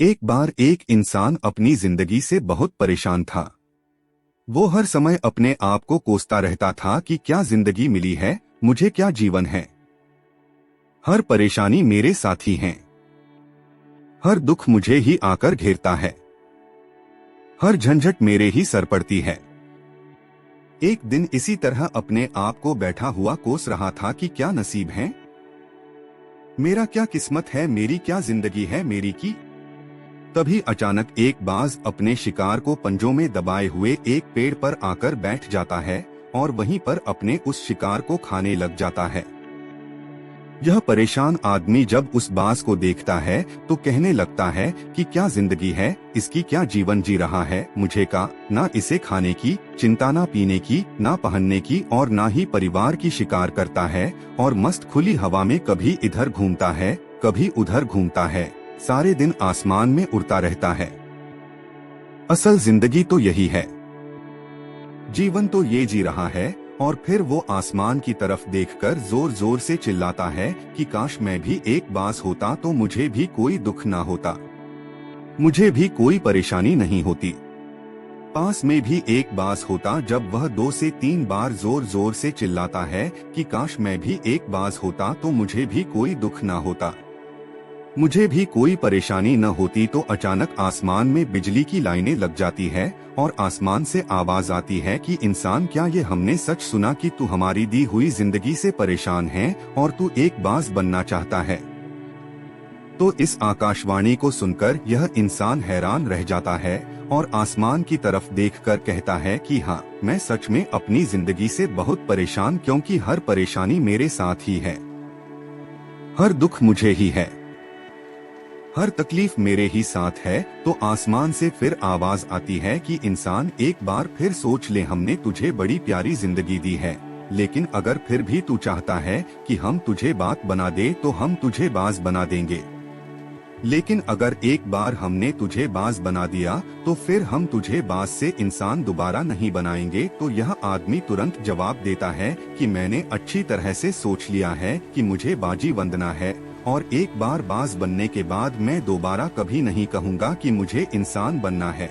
एक बार एक इंसान अपनी जिंदगी से बहुत परेशान था। वो हर समय अपने आप को कोसता रहता था कि क्या जिंदगी मिली है, मुझे क्या जीवन है। हर परेशानी मेरे साथी हैं। हर दुख मुझे ही आकर घेरता है। हर झंझट मेरे ही सर पड़ती है। एक दिन इसी तरह अपने आप को बैठा हुआ कोस रहा था कि क्या नसीब है, मेरा क्या किस्मत है, मेरी क्या जिंदगी है मेरी की। तभी अचानक एक बाज अपने शिकार को पंजों में दबाए हुए एक पेड़ पर आकर बैठ जाता है और वहीं पर अपने उस शिकार को खाने लग जाता है। यह परेशान आदमी जब उस बाज को देखता है तो कहने लगता है कि क्या जिंदगी है, इसकी क्या जीवन जी रहा है, मुझे का ना इसे खाने की चिंता, ना पीने की, ना पहनने की और ना ही परिवार की शिकार करता है और मस्त खुली हवा में कभी इधर घूमता है कभी उधर घूमता है, सारे दिन आसमान में उड़ता रहता है। असल जिंदगी तो यही है, जीवन तो ये जी रहा है। और फिर वो आसमान की तरफ देखकर जोर जोर से चिल्लाता है कि काश मैं भी एक बाज होता तो मुझे भी कोई दुख ना होता, मुझे भी कोई परेशानी नहीं होती। पास में भी एक बाज होता। जब वह 2 से 3 बार जोर जोर से चिल्लाता है कि काश मैं भी एक बाज होता तो मुझे भी कोई दुख ना होता, मुझे भी कोई परेशानी न होती, तो अचानक आसमान में बिजली की लाइनें लग जाती है और आसमान से आवाज आती है कि इंसान, क्या ये हमने सच सुना कि तू हमारी दी हुई जिंदगी से परेशान है और तू एक बाज बनना चाहता है। तो इस आकाशवाणी को सुनकर यह इंसान हैरान रह जाता है और आसमान की तरफ देखकर कहता है कि हाँ, मैं सच में अपनी जिंदगी से बहुत परेशान, क्योंकि हर परेशानी मेरे साथ ही है, हर दुख मुझे ही है, हर तकलीफ मेरे ही साथ है। तो आसमान से फिर आवाज आती है कि इंसान, एक बार फिर सोच ले, हमने तुझे बड़ी प्यारी जिंदगी दी है, लेकिन अगर फिर भी तू चाहता है कि हम तुझे बात बना दे तो हम तुझे बाज बना देंगे, लेकिन अगर एक बार हमने तुझे बाज बना दिया तो फिर हम तुझे बाज से इंसान दोबारा नहीं बनाएंगे। तो यह आदमी तुरंत जवाब देता है कि मैंने अच्छी तरह से सोच लिया है कि मुझे बाजी वंदना है और एक बार बाज बनने के बाद मैं दोबारा कभी नहीं कहूँगा कि मुझे इंसान बनना है।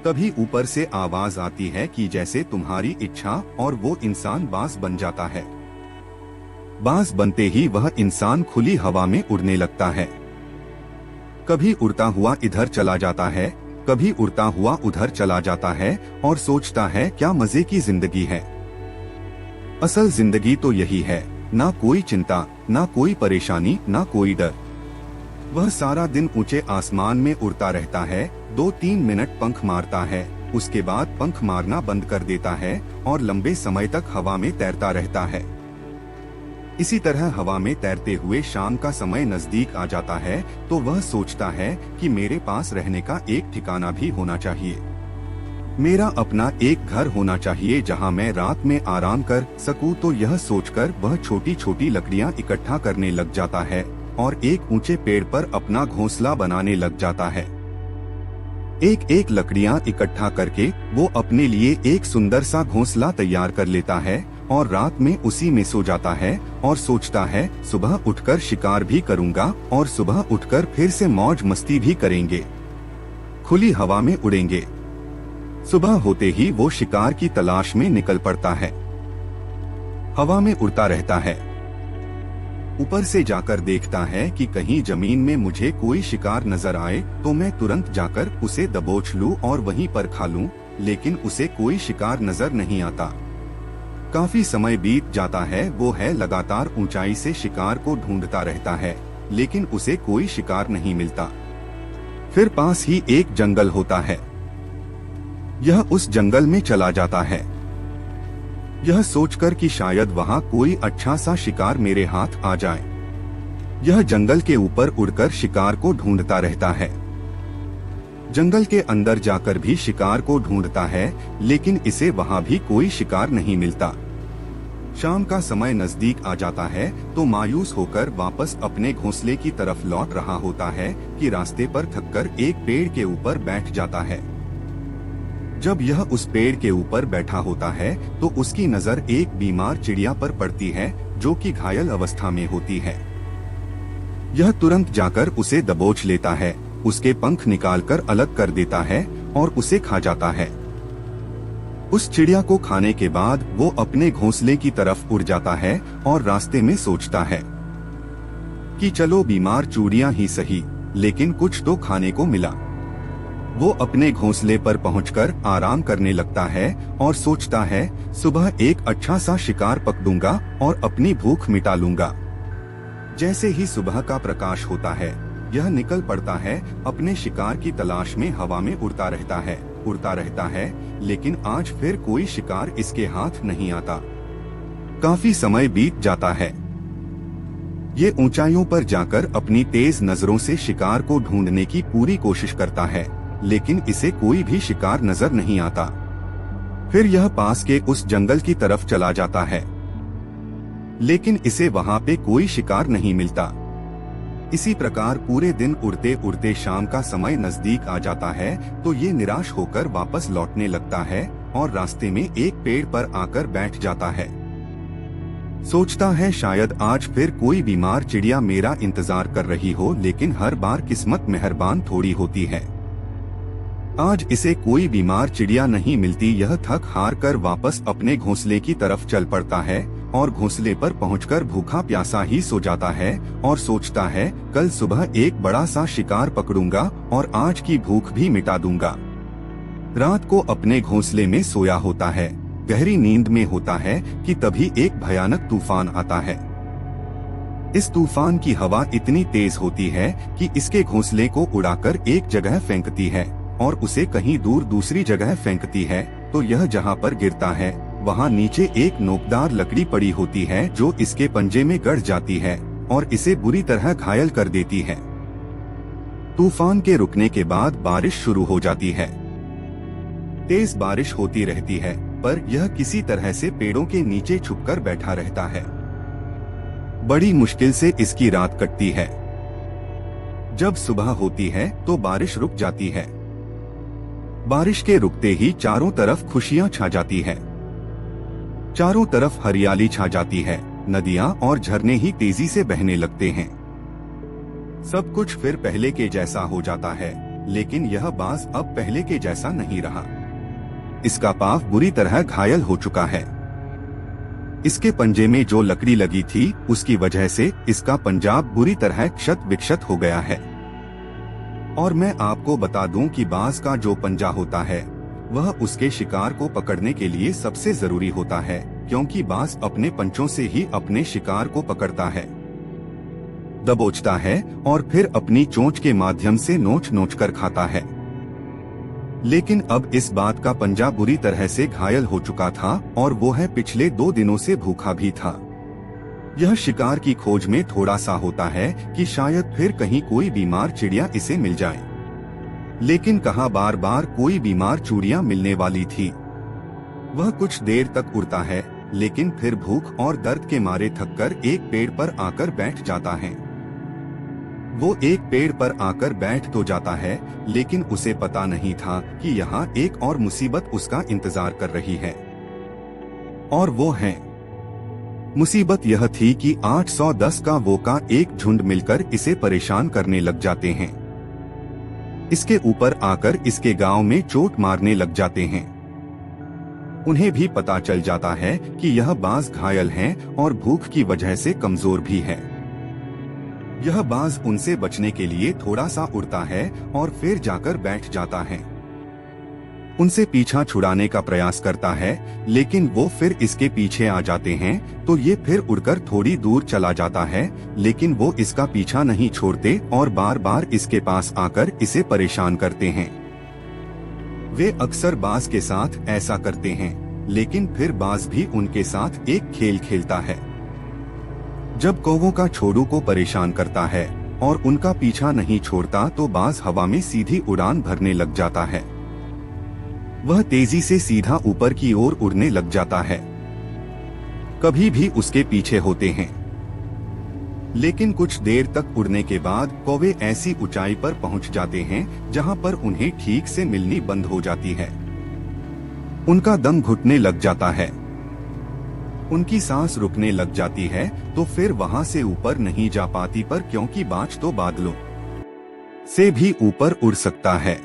तभी ऊपर से आवाज आती है कि जैसे तुम्हारी इच्छा, और वो इंसान बाज बन जाता है। बाज बनते ही वह इंसान खुली हवा में उड़ने लगता है। कभी उड़ता हुआ इधर चला जाता है, कभी उड़ता हुआ उधर चला जाता है और सोचता है क्या मजे की जिंदगी है। असल जिंदगी तो यही है, ना कोई चिंता, ना कोई परेशानी, ना कोई डर। वह सारा दिन ऊंचे आसमान में उड़ता रहता है, 2-3 मिनट पंख मारता है, उसके बाद पंख मारना बंद कर देता है और लंबे समय तक हवा में तैरता रहता है। इसी तरह हवा में तैरते हुए शाम का समय नजदीक आ जाता है तो वह सोचता है कि मेरे पास रहने का एक ठिकाना भी होना चाहिए, मेरा अपना एक घर होना चाहिए जहां मैं रात में आराम कर सकूं। तो यह सोचकर वह छोटी छोटी लकड़ियां इकट्ठा करने लग जाता है और एक ऊंचे पेड़ पर अपना घोंसला बनाने लग जाता है। एक एक लकड़ियां इकट्ठा करके वो अपने लिए एक सुंदर सा घोंसला तैयार कर लेता है और रात में उसी में सो जाता है और सोचता है सुबह उठकर शिकार भी करूंगा और सुबह उठकर फिर से मौज मस्ती भी करेंगे, खुली हवा में उड़ेंगे। सुबह होते ही वो शिकार की तलाश में निकल पड़ता है। हवा में उड़ता रहता है, ऊपर से जाकर देखता है कि कहीं जमीन में मुझे कोई शिकार नजर आए तो मैं तुरंत जाकर उसे दबोच लूं और वहीं पर खा लूं, लेकिन उसे कोई शिकार नजर नहीं आता। काफी समय बीत जाता है, वो है लगातार ऊंचाई से शिकार को ढूंढता रहता है, लेकिन उसे कोई शिकार नहीं मिलता। फिर पास ही एक जंगल होता है, यह उस जंगल में चला जाता है, यह सोचकर कि शायद वहाँ कोई अच्छा सा शिकार मेरे हाथ आ जाए। यह जंगल के ऊपर उड़कर शिकार को ढूंढता रहता है, जंगल के अंदर जाकर भी शिकार को ढूंढता है, लेकिन इसे वहाँ भी कोई शिकार नहीं मिलता। शाम का समय नजदीक आ जाता है तो मायूस होकर वापस अपने घोंसले की तरफ लौट रहा होता है कि रास्ते पर थककर एक पेड़ के ऊपर बैठ जाता है। जब यह उस पेड़ के ऊपर बैठा होता है तो उसकी नजर एक बीमार चिड़िया पर पड़ती है जो कि घायल अवस्था में होती है। यह तुरंत जाकर उसे दबोच लेता है उसके पंख निकालकर अलग कर देता है और उसे खा जाता है। उस चिड़िया को खाने के बाद वो अपने घोंसले की तरफ उड़ जाता है और रास्ते में सोचता है कि चलो बीमार चूड़ियां ही सही, लेकिन कुछ तो खाने को मिला। वो अपने घोंसले पर पहुंचकर आराम करने लगता है और सोचता है सुबह एक अच्छा सा शिकार पकड़ूंगा और अपनी भूख मिटा लूंगा। जैसे ही सुबह का प्रकाश होता है, यह निकल पड़ता है अपने शिकार की तलाश में। हवा में उड़ता रहता है, लेकिन आज फिर कोई शिकार इसके हाथ नहीं आता। काफी समय बीत जाता है। ये ऊंचाइयों पर जाकर अपनी तेज नजरों से शिकार को ढूंढने की पूरी कोशिश करता है, लेकिन इसे कोई भी शिकार नजर नहीं आता। फिर यह पास के उस जंगल की तरफ चला जाता है, लेकिन इसे वहाँ पे कोई शिकार नहीं मिलता। इसी प्रकार पूरे दिन उड़ते उड़ते शाम का समय नजदीक आ जाता है, तो ये निराश होकर वापस लौटने लगता है और रास्ते में एक पेड़ पर आकर बैठ जाता है। सोचता है शायद आज फिर कोई बीमार चिड़िया मेरा इंतजार कर रही हो, लेकिन हर बार किस्मत मेहरबान थोड़ी होती है। आज इसे कोई बीमार चिड़िया नहीं मिलती। यह थक हार कर वापस अपने घोंसले की तरफ चल पड़ता है और घोंसले पर पहुंचकर भूखा प्यासा ही सो जाता है और सोचता है कल सुबह एक बड़ा सा शिकार पकड़ूंगा और आज की भूख भी मिटा दूंगा। रात को अपने घोंसले में सोया होता है, गहरी नींद में होता है कि तभी एक भयानक तूफान आता है। इस तूफान की हवा इतनी तेज होती है कि इसके घोंसले को उड़ाकर एक जगह फेंकती है और उसे कहीं दूर दूसरी जगह फेंकती है। तो यह जहाँ पर गिरता है वहाँ नीचे एक नोकदार लकड़ी पड़ी होती है जो इसके पंजे में गड़ जाती है और इसे बुरी तरह घायल कर देती है। तूफान के रुकने के बाद बारिश शुरू हो जाती है। तेज बारिश होती रहती है, पर यह किसी तरह से पेड़ों के नीचे छुपकर बैठा रहता है। बड़ी मुश्किल से इसकी रात कटती है। जब सुबह होती है तो बारिश रुक जाती है। बारिश के रुकते ही चारों तरफ खुशियां छा जाती है। चारों तरफ हरियाली छा जाती है। नदियां और झरने ही तेजी से बहने लगते हैं। सब कुछ फिर पहले के जैसा हो जाता है, लेकिन यह बाज अब पहले के जैसा नहीं रहा। इसका पाँव बुरी तरह घायल हो चुका है। इसके पंजे में जो लकड़ी लगी थी उसकी वजह से इसका पंजा बुरी तरह क्षत विक्षत हो गया है। और मैं आपको बता दूं कि बाज का जो पंजा होता है वह उसके शिकार को पकड़ने के लिए सबसे जरूरी होता है, क्योंकि बाज अपने पंचों से ही अपने शिकार को पकड़ता है, दबोचता है और फिर अपनी चोंच के माध्यम से नोच नोच कर खाता है। लेकिन अब इस बात का पंजा बुरी तरह से घायल हो चुका था और वो है पिछले 2 दिनों से भूखा भी था। यह शिकार की खोज में थोड़ा सा होता है कि शायद फिर कहीं कोई बीमार चिड़िया इसे मिल जाए, लेकिन कहाँ बार बार कोई बीमार चूड़ियां मिलने वाली थी। वह कुछ देर तक उड़ता है, लेकिन फिर भूख और दर्द के मारे थककर एक पेड़ पर आकर बैठ जाता है। वो एक पेड़ पर आकर बैठ तो जाता है, लेकिन उसे पता नहीं था कि यहाँ एक और मुसीबत उसका इंतजार कर रही है। और वो है, मुसीबत यह थी कि 810 का वो का एक झुंड मिलकर इसे परेशान करने लग जाते हैं। इसके ऊपर आकर इसके गांव में चोट मारने लग जाते हैं। उन्हें भी पता चल जाता है कि यह बाज घायल हैं और भूख की वजह से कमजोर भी है। यह बाज उनसे बचने के लिए थोड़ा सा उड़ता है और फिर जाकर बैठ जाता है। उनसे पीछा छुड़ाने का प्रयास करता है, लेकिन वो फिर इसके पीछे आ जाते हैं, तो ये फिर उड़कर थोड़ी दूर चला जाता है, लेकिन वो इसका पीछा नहीं छोड़ते और बार बार इसके पास आकर इसे परेशान करते हैं। वे अक्सर बाज के साथ ऐसा करते हैं, लेकिन फिर बाज भी उनके साथ एक खेल खेलता है। जब कौवों का छोड़ू को परेशान करता है और उनका पीछा नहीं छोड़ता, तो बाज हवा में सीधी उड़ान भरने लग जाता है। वह तेजी से सीधा ऊपर की ओर उड़ने लग जाता है। कभी भी उसके पीछे होते हैं, लेकिन कुछ देर तक उड़ने के बाद कौवे ऐसी ऊंचाई पर पहुंच जाते हैं जहां पर उन्हें ठीक से मिलनी बंद हो जाती है। उनका दम घुटने लग जाता है, उनकी सांस रुकने लग जाती है, तो फिर वहां से ऊपर नहीं जा पाती, पर क्योंकि बाज तो बादलों से भी ऊपर उड़ सकता है।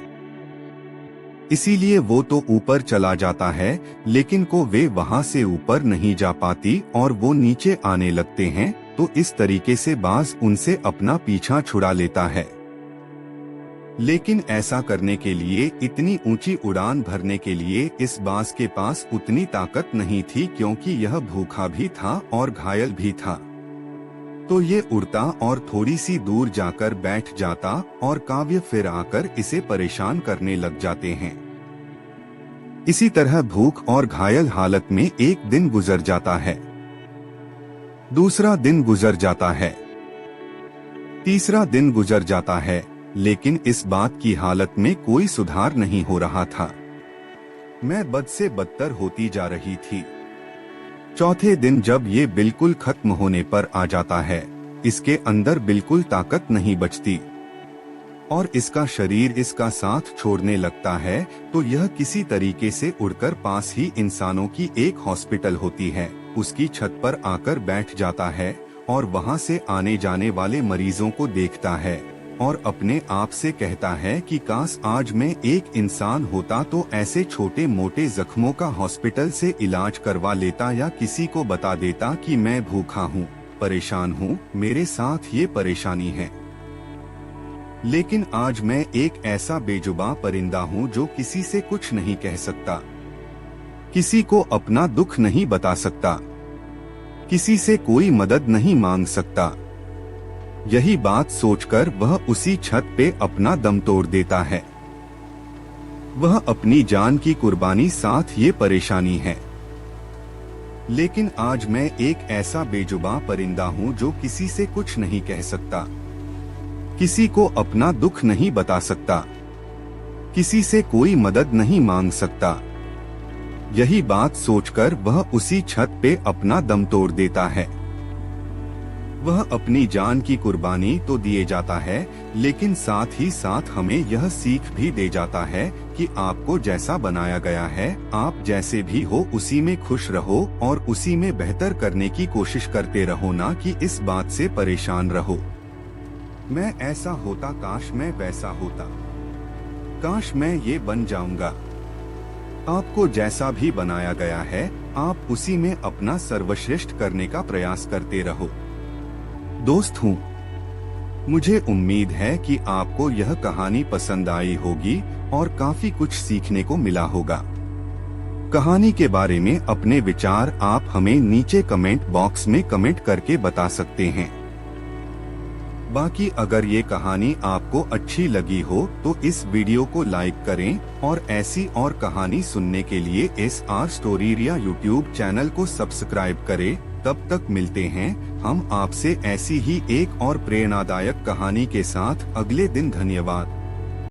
इसीलिए वो तो ऊपर चला जाता है, लेकिन को वे वहां से ऊपर नहीं जा पाती और वो नीचे आने लगते हैं। तो इस तरीके से बाज उनसे अपना पीछा छुड़ा लेता है। लेकिन ऐसा करने के लिए, इतनी ऊंची उड़ान भरने के लिए इस बाज के पास उतनी ताकत नहीं थी, क्योंकि यह भूखा भी था और घायल भी था। तो ये उड़ता और थोड़ी सी दूर जाकर बैठ जाता और काव्य फिर आकर इसे परेशान करने लग जाते हैं। इसी तरह भूख और घायल हालत में एक दिन गुजर जाता है, दूसरा दिन गुजर जाता है, तीसरा दिन गुजर जाता है, लेकिन इस बात की हालत में कोई सुधार नहीं हो रहा था। मैं बद से बदतर होती जा रही थी। चौथे दिन जब ये बिल्कुल खत्म होने पर आ जाता है, इसके अंदर बिल्कुल ताकत नहीं बचती और इसका शरीर इसका साथ छोड़ने लगता है। तो यह किसी तरीके से उड़कर पास ही इंसानों की एक हॉस्पिटल होती है, उसकी छत पर आकर बैठ जाता है और वहां से आने जाने वाले मरीजों को देखता है और अपने आप से कहता है कि काश आज मैं एक इंसान होता तो ऐसे छोटे मोटे जख्मों का हॉस्पिटल से इलाज करवा लेता या किसी को बता देता कि मैं भूखा हूँ, परेशान हूँ, मेरे साथ ये परेशानी है। लेकिन आज मैं एक ऐसा बेजुबान परिंदा हूँ जो किसी से कुछ नहीं कह सकता, किसी को अपना दुख नहीं बता सकता, किसी से कोई मदद नहीं मांग सकता। यही बात सोचकर वह उसी छत पे अपना दम तोड़ देता है। वह अपनी जान की कुर्बानी साथ ये परेशानी है। लेकिन आज मैं एक ऐसा बेजुबान परिंदा हूँ जो किसी से कुछ नहीं कह सकता, किसी को अपना दुख नहीं बता सकता, किसी से कोई मदद नहीं मांग सकता। यही बात सोचकर वह उसी छत पे अपना दम तोड़ देता है। वह अपनी जान की कुर्बानी तो दिए जाता है, लेकिन साथ ही साथ हमें यह सीख भी दे जाता है कि आपको जैसा बनाया गया है, आप जैसे भी हो उसी में खुश रहो और उसी में बेहतर करने की कोशिश करते रहो, ना कि इस बात से परेशान रहो मैं ऐसा होता, काश मैं वैसा होता, काश मैं ये बन जाऊंगा। आपको जैसा भी बनाया गया है, आप उसी में अपना सर्वश्रेष्ठ करने का प्रयास करते रहो। दोस्त हूँ, मुझे उम्मीद है कि आपको यह कहानी पसंद आई होगी और काफी कुछ सीखने को मिला होगा। कहानी के बारे में अपने विचार आप हमें नीचे कमेंट बॉक्स में कमेंट करके बता सकते हैं। बाकी अगर ये कहानी आपको अच्छी लगी हो तो इस वीडियो को लाइक करें और ऐसी और कहानी सुनने के लिए SR स्टोरीरिया यूट्यूब चैनल को सब्सक्राइब करें। तब तक मिलते हैं हम आपसे ऐसी ही एक और प्रेरणादायक कहानी के साथ अगले दिन। धन्यवाद।